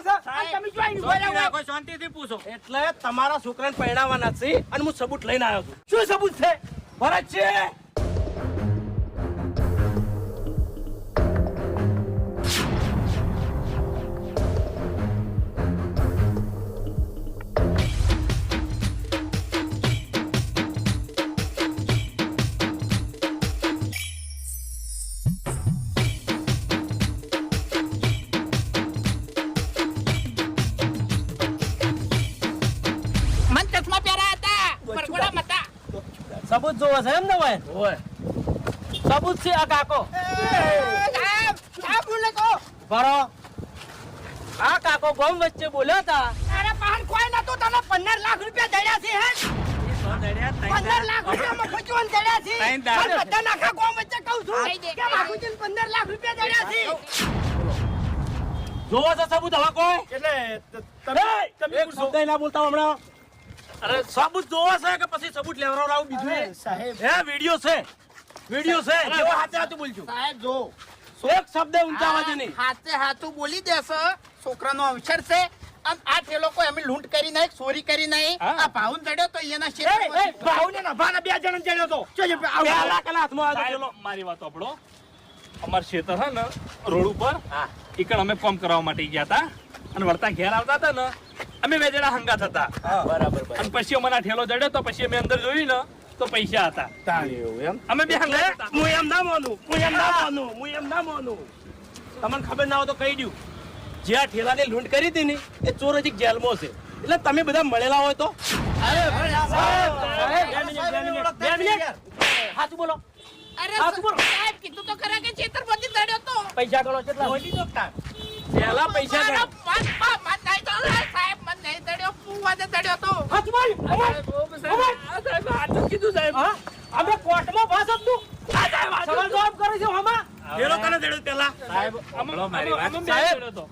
રહ્યા છે તમે જોઈ કોઈ શાંતિથી પૂછો. એટલે તમારા છોકરાને પરણાવવાના છે અને હું સબૂત લઈને આવ્યો છું. શું સબૂત છે? ભરત છે. મન ચશ્મા પહેર્યા હતા પરગોડા મતા સબૂત જોવો છે એમ ને ભાઈ? ઓય. સબૂત છે આ કાકો. સાહેબ બોલે તો ભરો. આ કાકો ગામ વચ્ચે બોલ્યા હતા. અરે પાન કોઈ નતું તને 15 લાખ રૂપિયા દળ્યા છે હે 15 લાખ રૂપિયામાં ફચવાન દળ્યા છે ત્રણ દાડા. પણ બધા નાખા ગામ વચ્ચે કહું છું કે બાપુજીને 15 લાખ રૂપિયા દળ્યા છે જોવો છે સબૂત હવે કોઈ? એટલે એક શબ્દ ના બોલતા હમણાં. અરે સબૂત જોવો છે કે પછી સબૂત લેવડાવું બીજું એ? સાહેબ હે વિડિયો છે. વિડિયો છે. જેવો હાથે હાથું બોલજો. સાહેબ જો એક શબ્દ ઊંચા અવાજે નહીં. હાથે હાથું બોલી દેશે છોકરાનો અવસર છે આમ આ તે લોકો એમ લૂંટ કરી નહીં ચોરી કરી નહીં આ ભાઉન ચડ્યો તો એના શેર ભાઉને ના ભાના 2 જણ ચડ્યો તો પેલા કલા હાથમાં આવ્યો સાહેબ, પેલો. મારી વાત સાંભળો. અમાર ખેતર હે ને રોડ ઉપર ઈકણ અમે કામ કરવા માટે ગયા હતા અને વળતા ઘેર આવતા હતા ને અમે બે જણા હંગાત હતા બરાબર અને પછી અમને ઠેલો જડ્યો તો પછી અમે અંદર જોયું ને તો પૈસા હતા. અમે બે હંગાત હતા. હું એમ ના માનું. તમને ખબર ના હોય તો કહી દઉં. જે આ ઠેલાને લૂંટ કરી હતી ને એ ચોર હજી જેલમાં છે. એટલે તમે બધા મળેલા હોય તો બે મિનિટ. હાચું બોલો. અરે હાચું બોલો. સાહેબ કીધું તો ખરા કે છેતરપતિ ચડ્યો તો પૈસા ગણો કેટલા? પહેલા પૈસા ગણો. સાહેબ મન નહીં ચડ્યો ફૂવાને ચડ્યો તો હાચું બોલ. સાહેબ, આટલું કીધું સાહેબ. હા? અમે કોર્ટમાં ભાષ આપતું. સવાલ જવાબ કરે છે હમા. ઠેલો કને દેડો પહેલા? સાહેબ, અમે બે સાહેબ. જણો તો.